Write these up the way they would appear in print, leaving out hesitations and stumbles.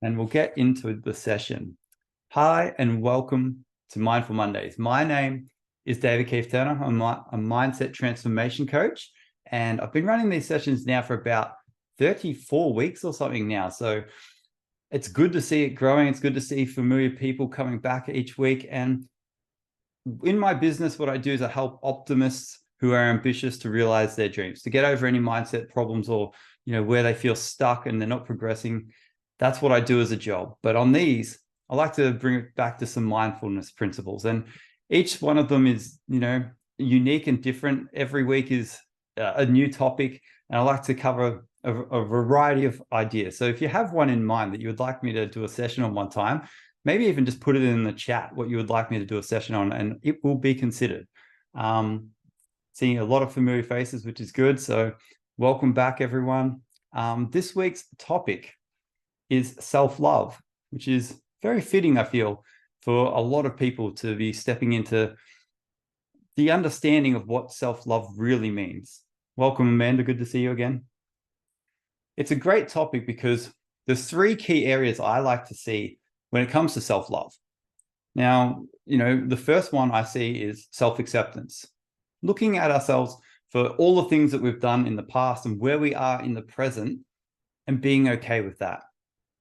and we'll get into the session. Hi, and welcome to Mindful Mondays. My name is David Keith Turner. I'm a mindset transformation coach, and I've been running these sessions now for about 34 weeks or something now. So it's good to see it growing. It's good to see familiar people coming back each week. And in my business, what I do is I help optimists who are ambitious to realize their dreams, to get over any mindset problems or, where they feel stuck and they're not progressing. That's what I do as a job. But on these, I like to bring it back to some mindfulness principles. And each one of them is, unique and different. Every week is a new topic. And I like to cover a variety of ideas. So if you have one in mind that you would like me to do a session on one time, maybe even just put it in the chat what you would like me to do a session on, and it will be considered. Seeing a lot of familiar faces, which is good. So welcome back, everyone. This week's topic is self-love, which is very fitting, I feel, for a lot of people to be stepping into the understanding of what self-love really means. Welcome, Amanda. Good to see you again. It's a great topic because there's three key areas I like to see when it comes to self-love. Now, the first one I see is self-acceptance. Looking at ourselves for all the things that we've done in the past and where we are in the present and being okay with that.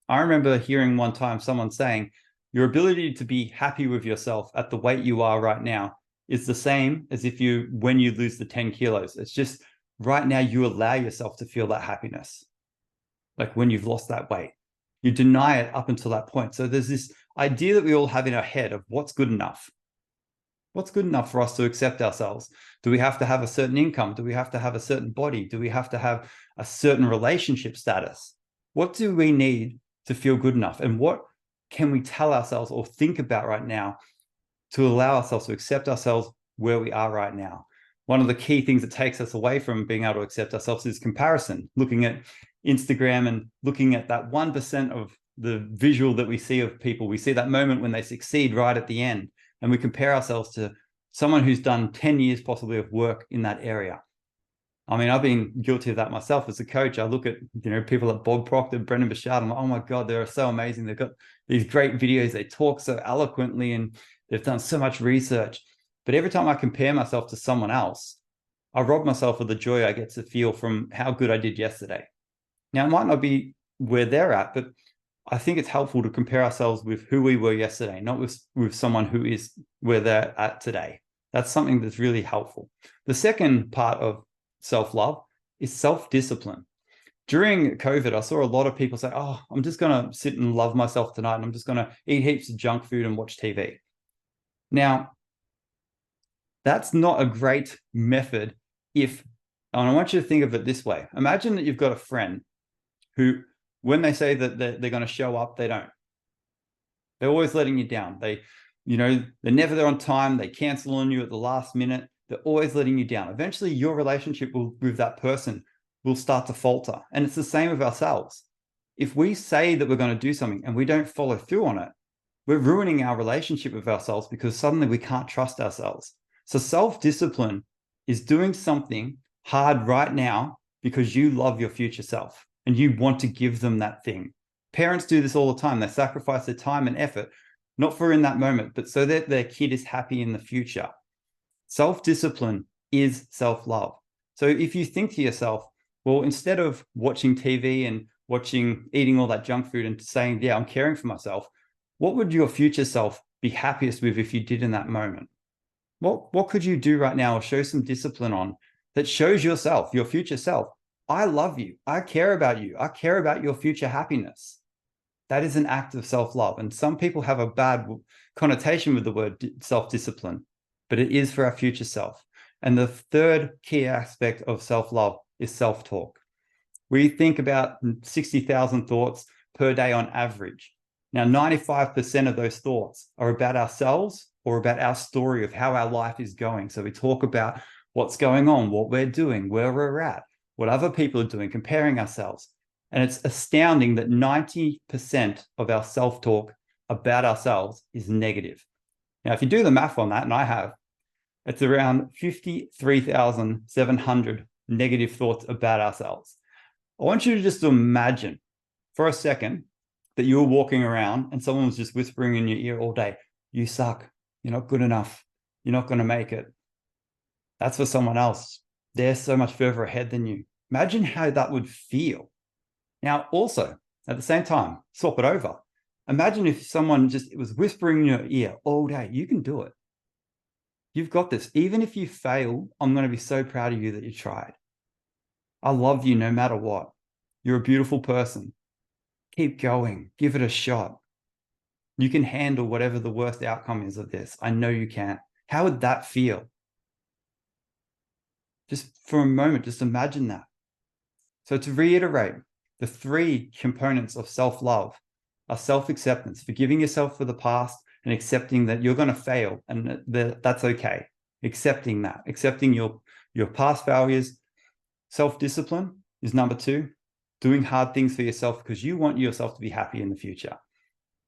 I remember hearing one time someone saying, your ability to be happy with yourself at the weight you are right now is the same as when you lose the 10 kilos. It's just right now you allow yourself to feel that happiness. Like when you've lost that weight, you deny it up until that point. So there's this idea that we all have in our head of what's good enough. What's good enough for us to accept ourselves? Do we have to have a certain income? Do we have to have a certain body? Do we have to have a certain relationship status? What do we need to feel good enough? And what can we tell ourselves or think about right now to allow ourselves to accept ourselves where we are right now? One of the key things that takes us away from being able to accept ourselves is comparison. Looking at Instagram and looking at that 1% of the visual that we see of people. We see that moment when they succeed right at the end, and we compare ourselves to someone who's done 10 years possibly of work in that area. I mean, I've been guilty of that myself as a coach. I look at, people like Bob Proctor, Brendan Bouchard. I'm like, oh my God, they're so amazing. They've got these great videos. They talk so eloquently and they've done so much research. But every time I compare myself to someone else, I rob myself of the joy I get to feel from how good I did yesterday. Now, it might not be where they're at, but I think it's helpful to compare ourselves with who we were yesterday, not with someone who is where they're at today. That's something that's really helpful. The second part of self-love is self-discipline. During COVID, I saw a lot of people say, oh, I'm just going to sit and love myself tonight, and I'm just going to eat heaps of junk food and watch TV. Now, that's not a great method and I want you to think of it this way. Imagine that you've got a friend who, when they say that they're going to show up, they don't. They're always letting you down. They're never there on time. They cancel on you at the last minute. They're always letting you down. Eventually, your relationship with that person will start to falter. And it's the same with ourselves. If we say that we're going to do something and we don't follow through on it, we're ruining our relationship with ourselves because suddenly we can't trust ourselves. So self-discipline is doing something hard right now because you love your future self and you want to give them that thing. Parents do this all the time. They sacrifice their time and effort, not for in that moment, but so that their kid is happy in the future. Self-discipline is self-love. So if you think to yourself, well, instead of watching TV and eating all that junk food and saying, yeah, I'm caring for myself, what would your future self be happiest with if you did in that moment? What could you do right now or show some discipline on that shows yourself, your future self, I love you. I care about you. I care about your future happiness. That is an act of self-love. And some people have a bad connotation with the word self-discipline, but it is for our future self. And the third key aspect of self-love is self-talk. We think about 60,000 thoughts per day on average. Now, 95% of those thoughts are about ourselves or about our story of how our life is going. So we talk about what's going on, what we're doing, where we're at, what other people are doing, comparing ourselves. And it's astounding that 90% of our self-talk about ourselves is negative. Now, if you do the math on that, and I have, it's around 53,700 negative thoughts about ourselves. I want you to just imagine for a second that you were walking around and someone was just whispering in your ear all day, you suck, you're not good enough, you're not going to make it. That's for someone else. They're so much further ahead than you. Imagine how that would feel. Now, also, at the same time, swap it over. Imagine if someone just was whispering in your ear all day, you can do it. You've got this. Even if you fail, I'm going to be so proud of you that you tried. I love you no matter what. You're a beautiful person. Keep going. Give it a shot. You can handle whatever the worst outcome is of this. I know you can. How would that feel? Just for a moment, just imagine that. So to reiterate, the three components of self-love are self-acceptance, forgiving yourself for the past and accepting that you're going to fail and that's okay. Accepting that, accepting your past failures. Self-discipline is number two, doing hard things for yourself because you want yourself to be happy in the future.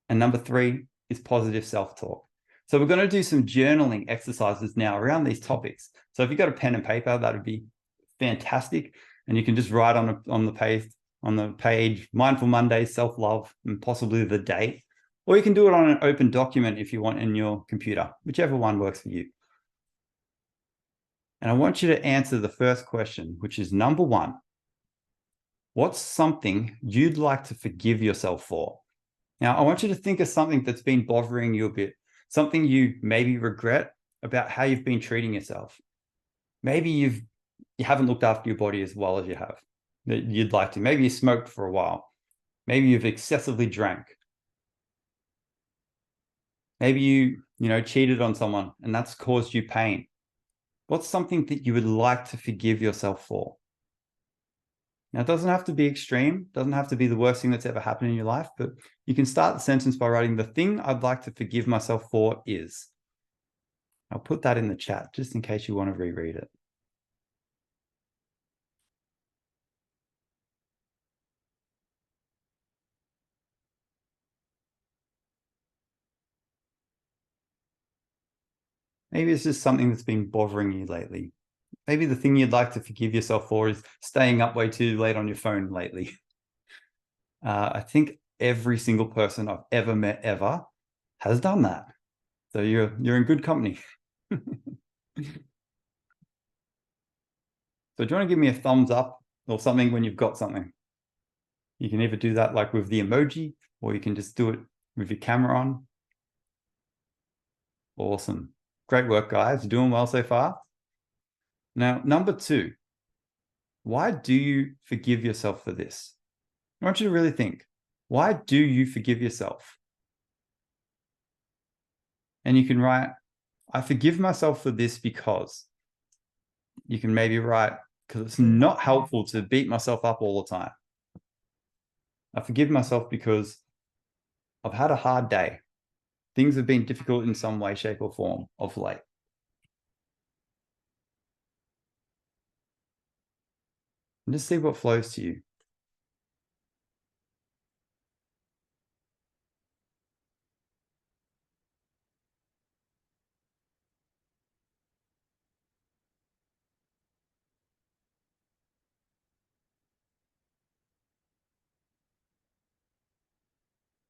And number three is positive self-talk. So we're going to do some journaling exercises now around these topics. So if you've got a pen and paper, that would be fantastic. And you can just write on the page, Mindful Mondays, self-love, and possibly the date. Or you can do it on an open document if you want in your computer, whichever one works for you. And I want you to answer the first question, which is number one. What's something you'd like to forgive yourself for? Now, I want you to think of something that's been bothering you a bit, something you maybe regret about how you've been treating yourself. Maybe you haven't looked after your body as well as you have, that you'd like to. Maybe you smoked for a while. Maybe you've excessively drank. Maybe you cheated on someone and that's caused you pain. What's something that you would like to forgive yourself for? Now, it doesn't have to be extreme, doesn't have to be the worst thing that's ever happened in your life, but you can start the sentence by writing, the thing I'd like to forgive myself for is. I'll put that in the chat just in case you want to reread it. Maybe it's just something that's been bothering you lately. Maybe the thing you'd like to forgive yourself for is staying up way too late on your phone lately. I think every single person I've ever met ever has done that. So you're in good company. So do you want to give me a thumbs up or something when you've got something? You can either do that like with the emoji, or you can just do it with your camera on. Awesome. Great work, guys. You're doing well so far. Now, number two, why do you forgive yourself for this? I want you to really think, why do you forgive yourself? And you can write, I forgive myself for this because. You can maybe write, because it's not helpful to beat myself up all the time. I forgive myself because I've had a hard day. Things have been difficult in some way, shape, or form of late. And just see what flows to you.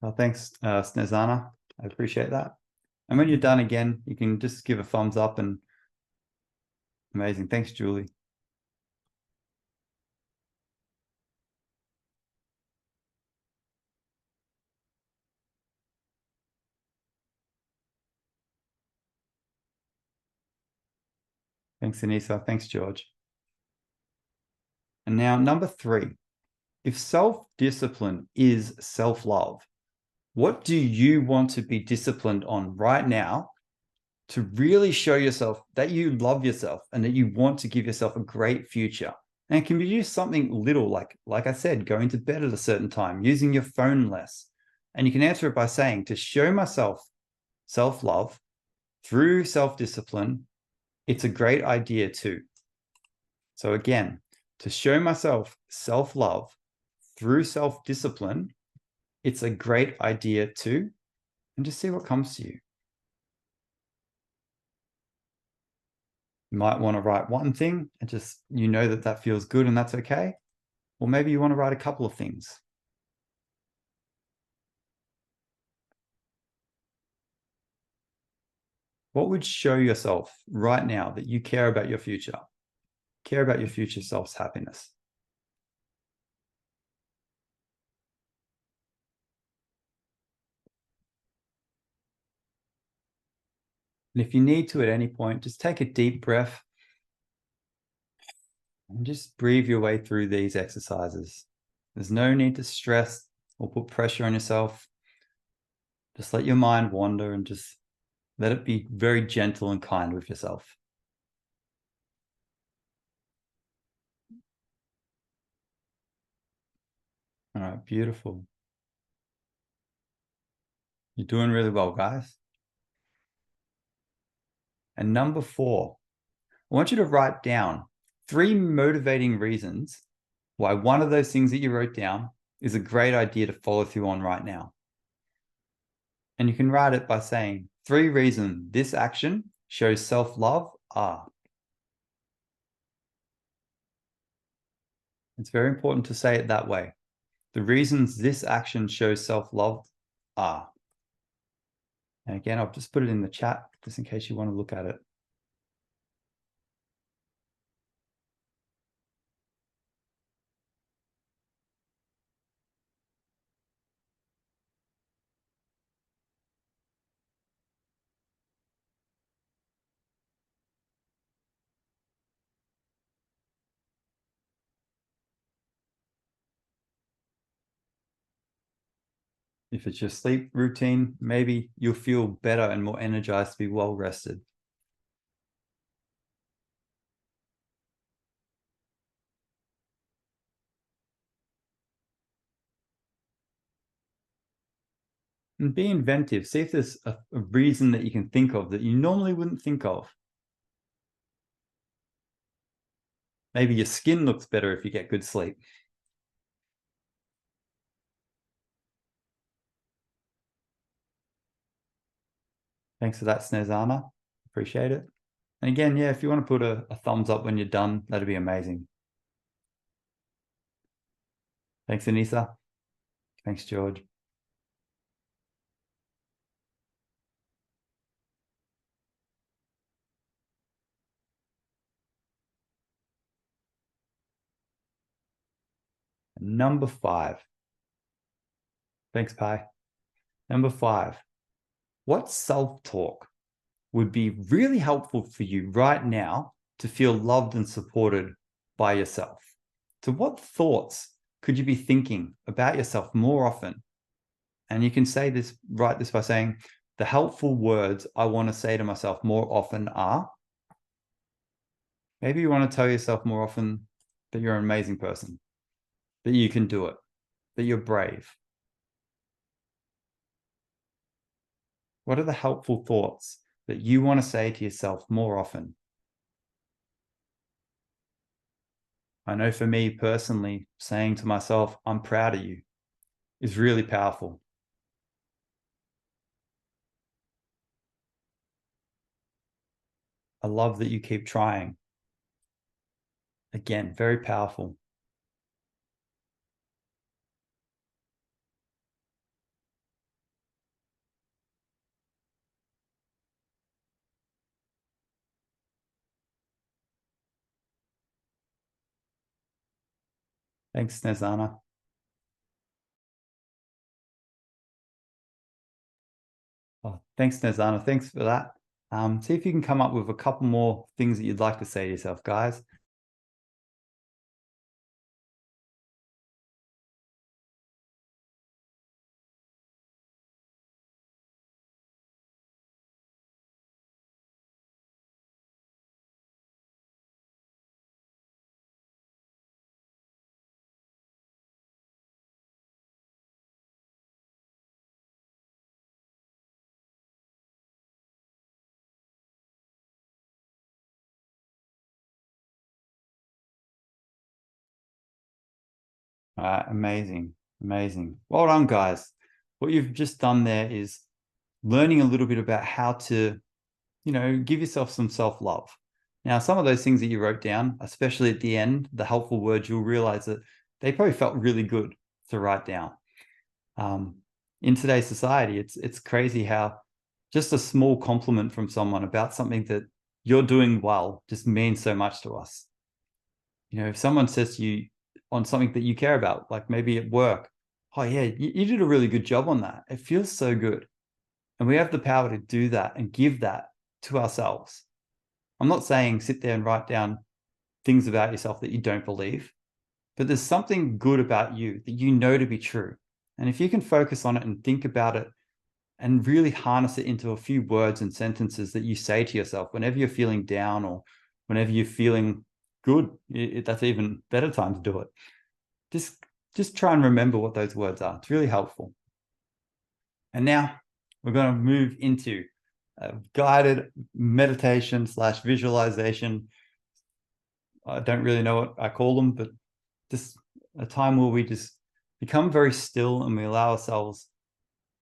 Well, thanks, Snezana. I appreciate that. And when you're done again, you can just give a thumbs up and amazing. Thanks, Julie. Thanks, Anissa. Thanks, George. And now number three, if self-discipline is self-love, what do you want to be disciplined on right now to really show yourself that you love yourself and that you want to give yourself a great future? And it can be just something little, like I said, going to bed at a certain time, using your phone less. And you can answer it by saying, to show myself self-love through self-discipline, it's a great idea too. So again, to show myself self-love through self-discipline, it's a great idea too. And just see what comes to you. You might want to write one thing and just, that feels good and that's okay. Or maybe you want to write a couple of things. What would show yourself right now that you care about your future self's happiness? And if you need to at any point, just take a deep breath and just breathe your way through these exercises. There's no need to stress or put pressure on yourself. Just let your mind wander and just let it be very gentle and kind with yourself. All right, beautiful. You're doing really well, guys. And number 4, I want you to write down 3 motivating reasons why one of those things that you wrote down is a great idea to follow through on right now. And you can write it by saying 3 reasons this action shows self-love are. It's very important to say it that way. The reasons this action shows self-love are. And again, I'll just put it in the chat just in case you want to look at it. If it's your sleep routine, maybe you'll feel better and more energized to be well rested. And be inventive. See if there's a reason that you can think of that you normally wouldn't think of. Maybe your skin looks better if you get good sleep. Thanks for that, Snezana. Appreciate it. And again, yeah, if you want to put a thumbs up when you're done, that'd be amazing. Thanks, Anissa. Thanks, George. Number 5. Thanks, Pi. Number 5. What self-talk would be really helpful for you right now to feel loved and supported by yourself? So what thoughts could you be thinking about yourself more often? And you can say this, write this by saying, the helpful words I want to say to myself more often are. Maybe you want to tell yourself more often that you're an amazing person, that you can do it, that you're brave. What are the helpful thoughts that you want to say to yourself more often? I know for me personally, saying to myself, I'm proud of you, is really powerful. I love that you keep trying. Again, very powerful. Thanks, Snezana. Oh, thanks, Snezana. Thanks for that. See if you can come up with a couple more things that you'd like to say to yourself, guys. All right, amazing, amazing. Well done, guys. What you've just done there is learning a little bit about how to, give yourself some self-love. Now, some of those things that you wrote down, especially at the end, the helpful words, you'll realize that they probably felt really good to write down. In today's society, it's crazy how just a small compliment from someone about something that you're doing well just means so much to us. You know, if someone says to you on something that you care about, like maybe at work, oh yeah, you did a really good job on that. It feels so good. And we have the power to do that and give that to ourselves. I'm not saying sit there and write down things about yourself that you don't believe, but there's something good about you that you know to be true. And if you can focus on it and think about it and really harness it into a few words and sentences that you say to yourself whenever you're feeling down or whenever you're feeling good, that's even better time to do it. Just try and remember what those words are. It's really helpful. And now we're going to move into a guided meditation / visualization. I don't really know what I call them, but just a time where we just become very still and we allow ourselves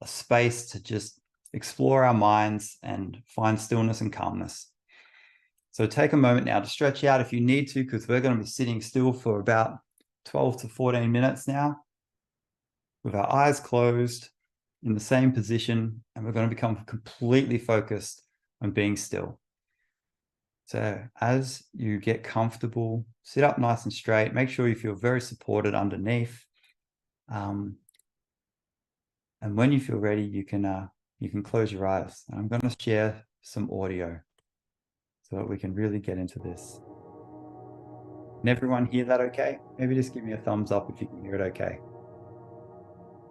a space to just explore our minds and find stillness and calmness. So take a moment now to stretch out if you need to, because we're going to be sitting still for about 12 to 14 minutes now with our eyes closed in the same position, and we're going to become completely focused on being still. So as you get comfortable, sit up nice and straight, make sure you feel very supported underneath. And when you feel ready, you can close your eyes. And I'm going to share some audio so that we can really get into this. Can everyone hear that okay? Maybe just give me a thumbs up if you can hear it okay.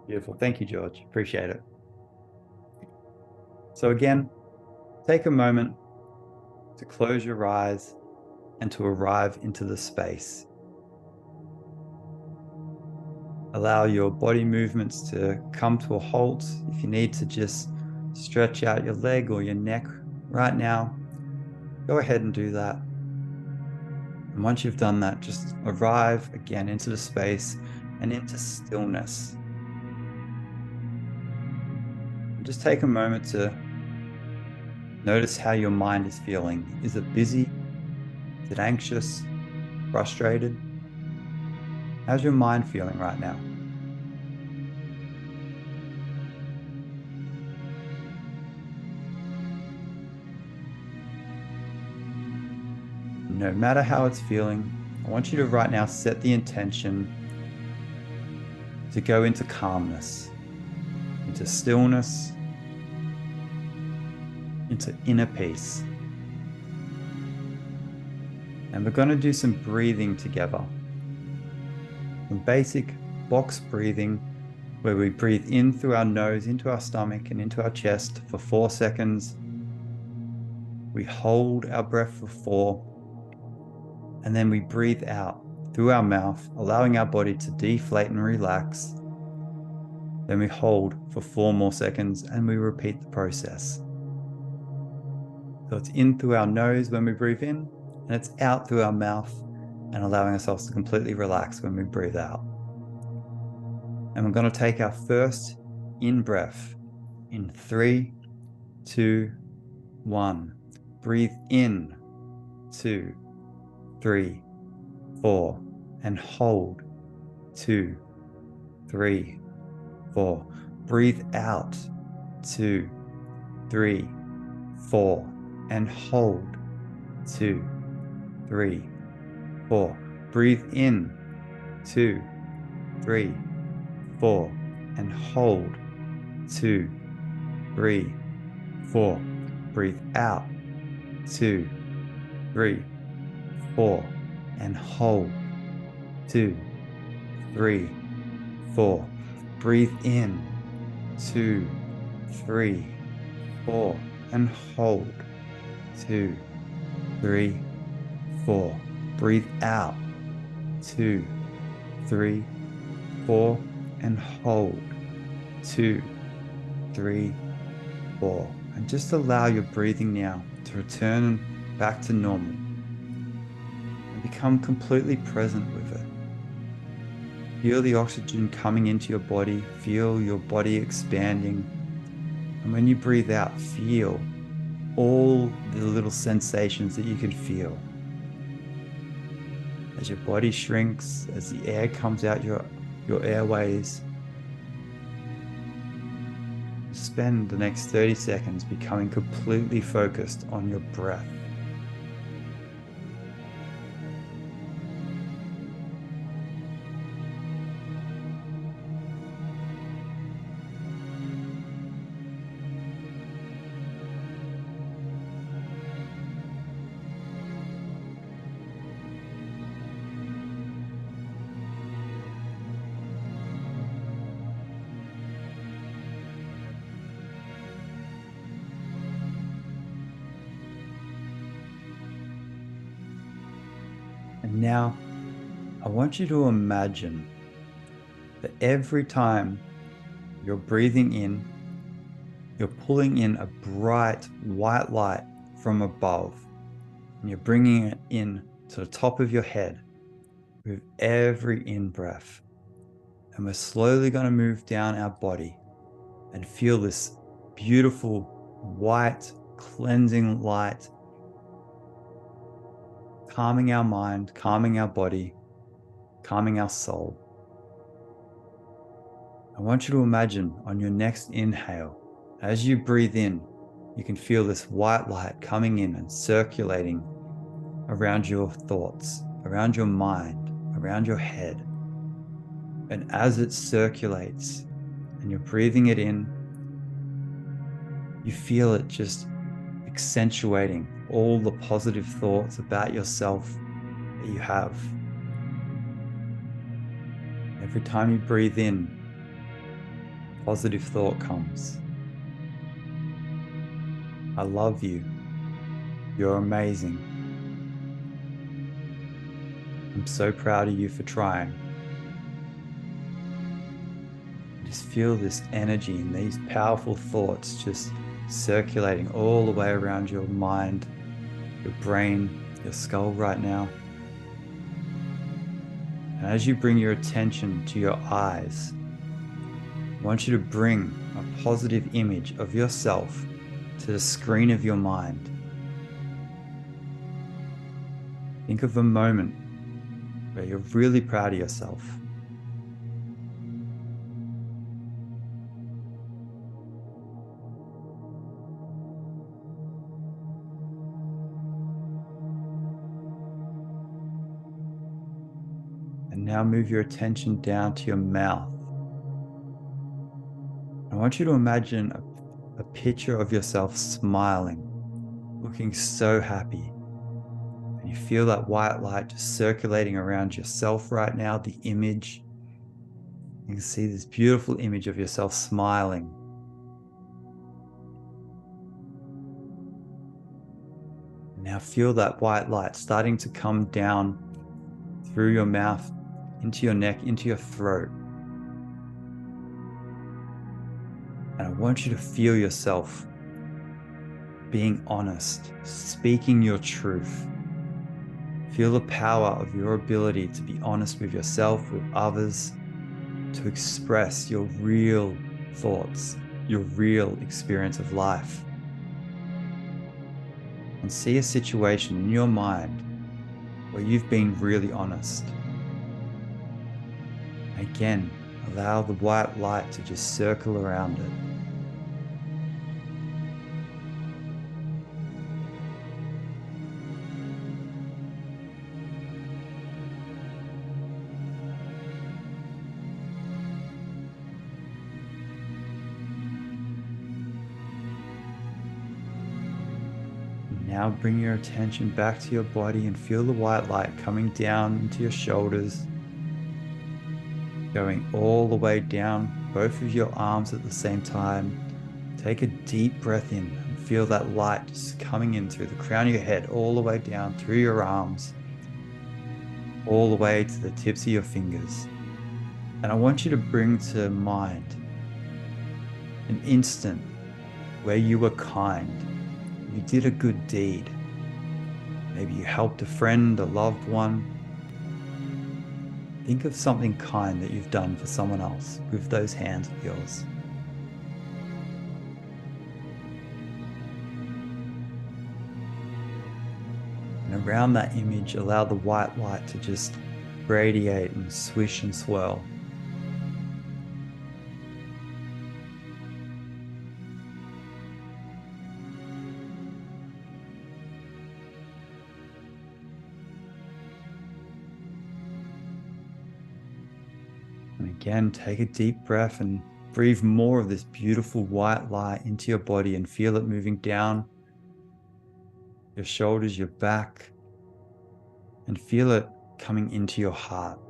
Beautiful. Thank you, George. Appreciate it. So again, take a moment to close your eyes and to arrive into the space. Allow your body movements to come to a halt. If you need to just stretch out your leg or your neck right now, go ahead and do that. And once you've done that, just arrive again into the space and into stillness. And just take a moment to notice how your mind is feeling. Is it busy? Is it anxious? Frustrated? How's your mind feeling right now? No matter how it's feeling, I want you to right now set the intention to go into calmness, into stillness, into inner peace. And we're going to do some breathing together. Some basic box breathing where we breathe in through our nose, into our stomach and into our chest for 4 seconds. We hold our breath for 4. And then we breathe out through our mouth, allowing our body to deflate and relax. Then we hold for 4 more seconds and we repeat the process. So it's in through our nose when we breathe in, and it's out through our mouth and allowing ourselves to completely relax when we breathe out. And we're going to take our first in breath in 3, 2, 1. Breathe in, 2, 3, 4, and hold, 2, 3, 4. Breathe out, 2, 3, 4, and hold, 2, 3, 4. Breathe in, 2, 3, 4, and hold, 2, 3, 4. Breathe out, 2, 3, 4, and hold, 2, 3, 4. Breathe in, 2, 3, 4, and hold, 2, 3, 4. Breathe out, 2, 3, 4, and hold, 2, 3, 4. And just allow your breathing now to return back to normal and become completely present with it. Feel the oxygen coming into your body, feel your body expanding. And when you breathe out, feel all the little sensations that you can feel. As your body shrinks, as the air comes out your airways, just spend the next 30 seconds becoming completely focused on your breath. And now I want you to imagine that every time you're breathing in, you're pulling in a bright white light from above, and you're bringing it in to the top of your head with every in-breath. And we're slowly going to move down our body and feel this beautiful white cleansing light, calming our mind, calming our body, calming our soul. I want you to imagine on your next inhale, as you breathe in, you can feel this white light coming in and circulating around your thoughts, around your mind, around your head. And as it circulates and you're breathing it in, you feel it just accentuating all the positive thoughts about yourself that you have. Every time you breathe in, a positive thought comes. I love you. You're amazing. I'm so proud of you for trying. Just feel this energy and these powerful thoughts just circulating all the way around your mind, your brain, your skull right now. And as you bring your attention to your eyes, I want you to bring a positive image of yourself to the screen of your mind. Think of a moment where you're really proud of yourself. And now move your attention down to your mouth. I want you to imagine a picture of yourself smiling, looking so happy. And you feel that white light just circulating around yourself right now, the image. You can see this beautiful image of yourself smiling. And now feel that white light starting to come down through your mouth, into your neck, into your throat. And I want you to feel yourself being honest, speaking your truth. Feel the power of your ability to be honest with yourself, with others, to express your real thoughts, your real experience of life. And see a situation in your mind where you've been really honest. Again, allow the white light to just circle around it. Now bring your attention back to your body and feel the white light coming down into your shoulders, going all the way down both of your arms at the same time. Take a deep breath in and feel that light just coming in through the crown of your head, all the way down through your arms, all the way to the tips of your fingers. And I want you to bring to mind an instant where you were kind. You did a good deed. Maybe you helped a friend, a loved one. Think of something kind that you've done for someone else with those hands of yours. And around that image, allow the white light to just radiate and swish and swirl. Again, take a deep breath and breathe more of this beautiful white light into your body and feel it moving down your shoulders, your back, and feel it coming into your heart.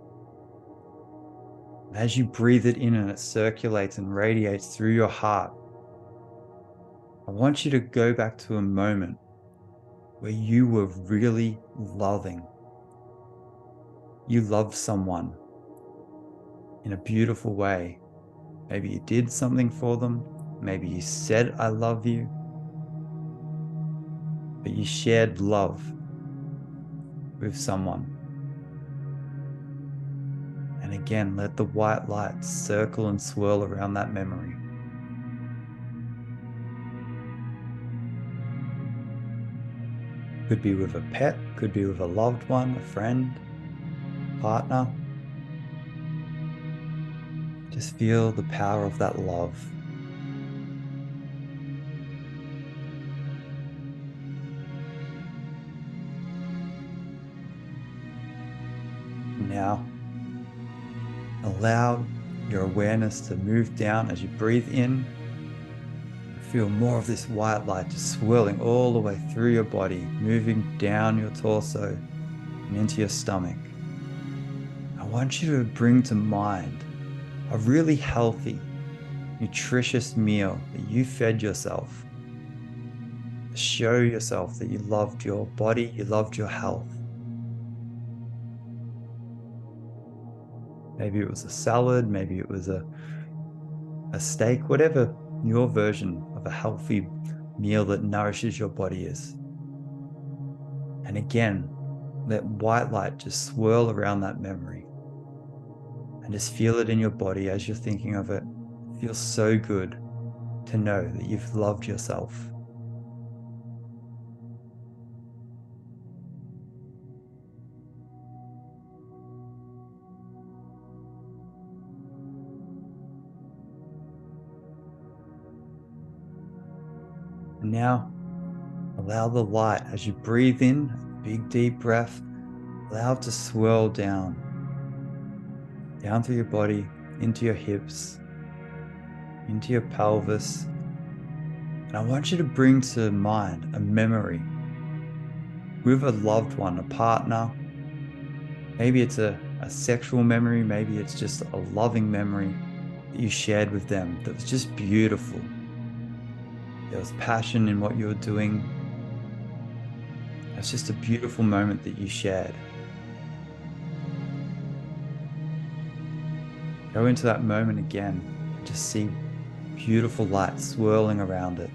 As you breathe it in and it circulates and radiates through your heart, I want you to go back to a moment where you were really loving. You loved someone in a beautiful way. Maybe you did something for them. Maybe you said, "I love you." But you shared love with someone. And again, let the white light circle and swirl around that memory. Could be with a pet, could be with a loved one, a friend, partner. Just feel the power of that love. Now, allow your awareness to move down as you breathe in. Feel more of this white light just swirling all the way through your body, moving down your torso and into your stomach. I want you to bring to mind a really healthy, nutritious meal that you fed yourself. Show yourself that you loved your body, you loved your health. Maybe it was a salad, maybe it was a steak, whatever your version of a healthy meal that nourishes your body is. And again, let white light just swirl around that memory and just feel it in your body as you're thinking of it. It feels so good to know that you've loved yourself. And now, allow the light as you breathe in, a big deep breath, allow it to swirl down through your body, into your hips, into your pelvis. And I want you to bring to mind a memory with a loved one, a partner. Maybe it's a sexual memory, maybe it's just a loving memory that you shared with them that was just beautiful. There was passion in what you were doing. It's just a beautiful moment that you shared. Go into that moment again, just see beautiful light swirling around it.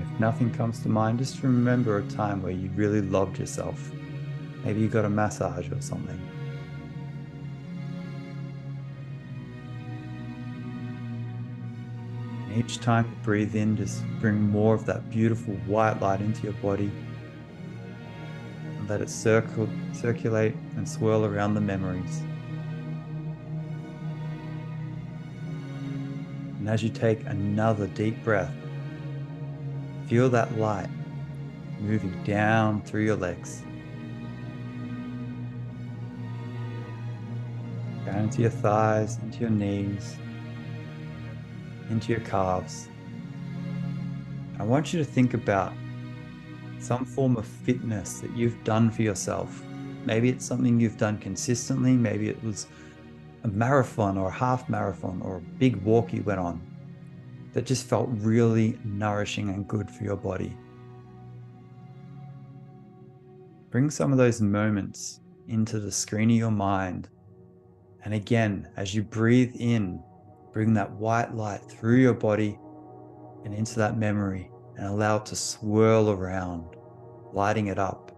If nothing comes to mind, just remember a time where you really loved yourself. Maybe you got a massage or something. And each time you breathe in, just bring more of that beautiful white light into your body. And let it circulate and swirl around the memories. And as you take another deep breath, feel that light moving down through your legs, down into your thighs, into your knees, into your calves. I want you to think about some form of fitness that you've done for yourself. Maybe it's something you've done consistently. Maybe it was a marathon or a half marathon or a big walk you went on that just felt really nourishing and good for your body. Bring some of those moments into the screen of your mind. And again, as you breathe in, bring that white light through your body and into that memory and allow it to swirl around, lighting it up.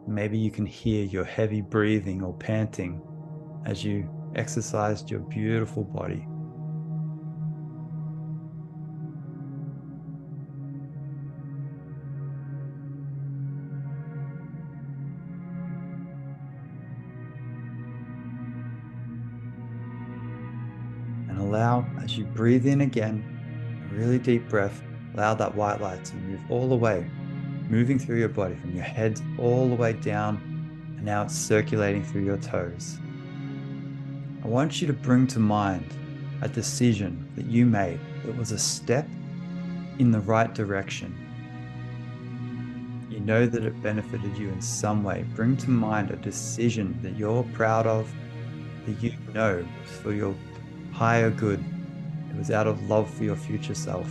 Maybe you can hear your heavy breathing or panting as you exercised your beautiful body. And allow, as you breathe in again, a really deep breath, allow that white light to move all the way, moving through your body from your head all the way down, and now it's circulating through your toes. I want you to bring to mind a decision that you made that was a step in the right direction. You know that it benefited you in some way. Bring to mind a decision that you're proud of, that you know was for your higher good. It was out of love for your future self.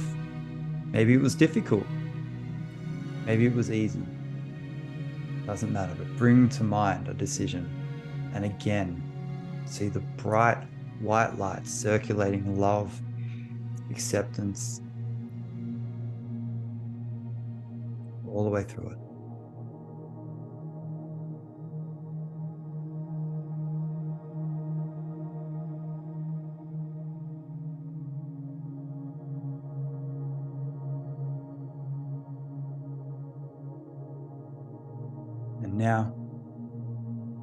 Maybe it was difficult. Maybe it was easy. Doesn't matter, but bring to mind a decision. And again, see the bright white light circulating love, acceptance, all the way through it. And now,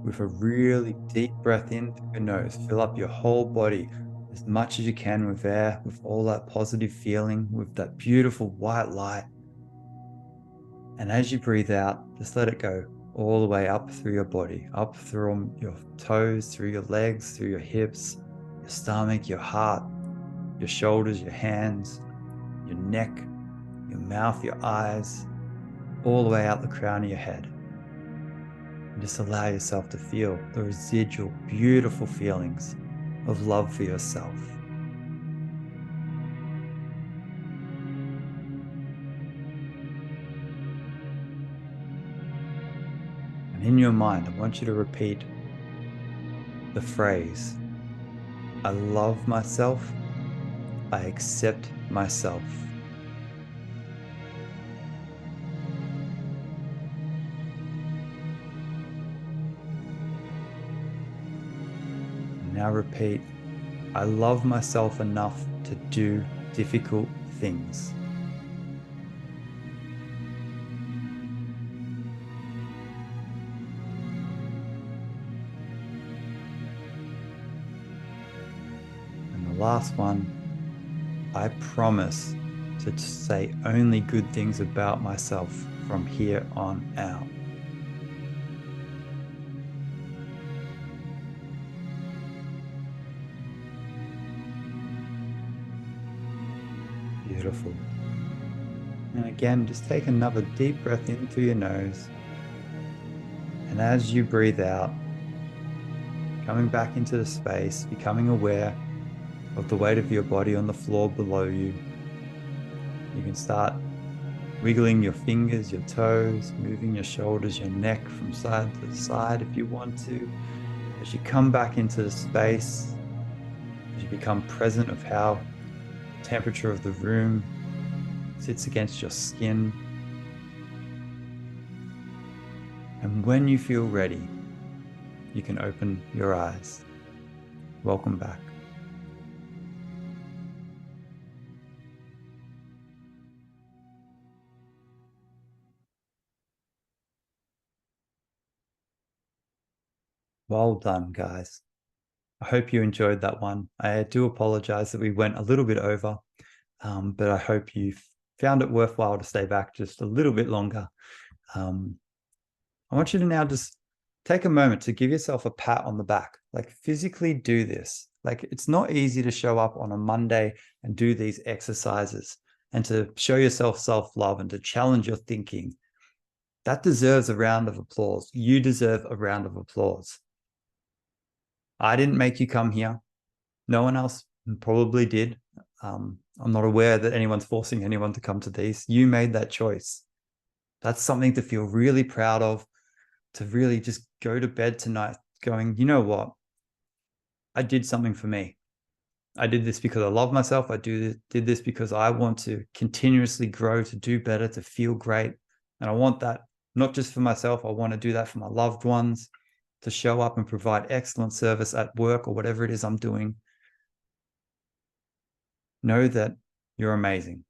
with a really deep breath in through your nose, fill up your whole body as much as you can with air, with all that positive feeling, with that beautiful white light. And as you breathe out, just let it go all the way up through your body, up through your toes, through your legs, through your hips, your stomach, your heart, your shoulders, your hands, your neck, your mouth, your eyes, all the way out the crown of your head. And just allow yourself to feel the residual, beautiful feelings of love for yourself. And in your mind, I want you to repeat the phrase, I love myself, I accept myself. Now repeat, I love myself enough to do difficult things. And the last one, I promise to say only good things about myself from here on out. Beautiful. And again, just take another deep breath in through your nose. And as you breathe out, coming back into the space, becoming aware of the weight of your body on the floor below you. You can start wiggling your fingers, your toes, moving your shoulders, your neck from side to side if you want to. As you come back into the space, as you become present of how the temperature of the room sits against your skin. And when you feel ready, you can open your eyes. Welcome back. Well done, guys. I hope you enjoyed that one. I do apologize that we went a little bit over, but I hope you found it worthwhile to stay back just a little bit longer. I want you to now just take a moment to give yourself a pat on the back, like physically do this. Like it's not easy to show up on a Monday and do these exercises and to show yourself self-love and to challenge your thinking. That deserves a round of applause. You deserve a round of applause. I didn't make you come here. No one else probably did. I'm not aware that anyone's forcing anyone to come to these. You made that choice. That's something to feel really proud of, to really just go to bed tonight going, you know what? I did something for me. I did this because I love myself. I did this because I want to continuously grow, to do better, to feel great. And I want that not just for myself. I want to do that for my loved ones, to show up and provide excellent service at work or whatever it is I'm doing, know that you're amazing,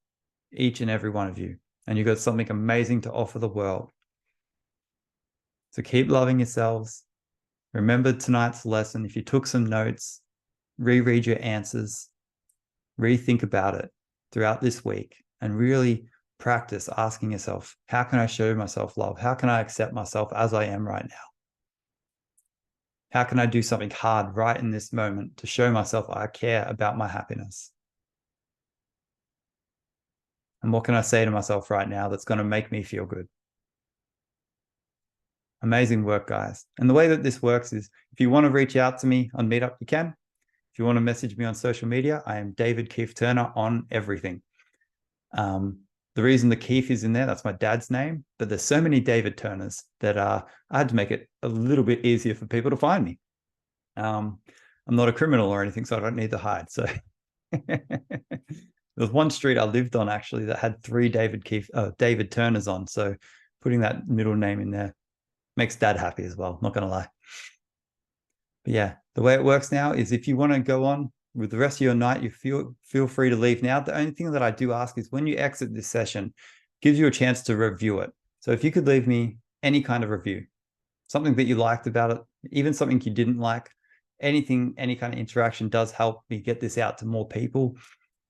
each and every one of you, and you've got something amazing to offer the world. So keep loving yourselves. Remember tonight's lesson. If you took some notes, reread your answers, rethink about it throughout this week, and really practice asking yourself, how can I show myself love? How can I accept myself as I am right now? How can I do something hard right in this moment to show myself I care about my happiness? And what can I say to myself right now that's going to make me feel good? Amazing work, guys. And the way that this works is if you want to reach out to me on Meetup, you can. If you want to message me on social media, I am David Keefe Turner on everything. The reason the Keefe is in there, that's my dad's name, but there's so many David Turners that I had to make it a little bit easier for people to find me. I'm not a criminal or anything, so I don't need to hide. So there was one street I lived on actually that had 3 David Turners on. So putting that middle name in there makes dad happy as well, not going to lie. But yeah, the way it works now is if you want to go on with the rest of your night, you feel free to leave now. The only thing that I do ask is when you exit this session, gives you a chance to review it. So if you could leave me any kind of review, something that you liked about it, even something you didn't like, anything, any kind of interaction does help me get this out to more people.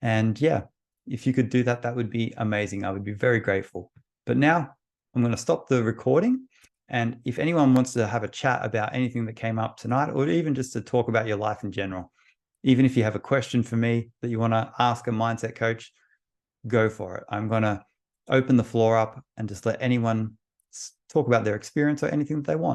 And yeah, if you could do that, that would be amazing. I would be very grateful. But now I'm going to stop the recording. And if anyone wants to have a chat about anything that came up tonight, or even just to talk about your life in general, even if you have a question for me that you want to ask a mindset coach, go for it. I'm going to open the floor up and just let anyone talk about their experience or anything that they want.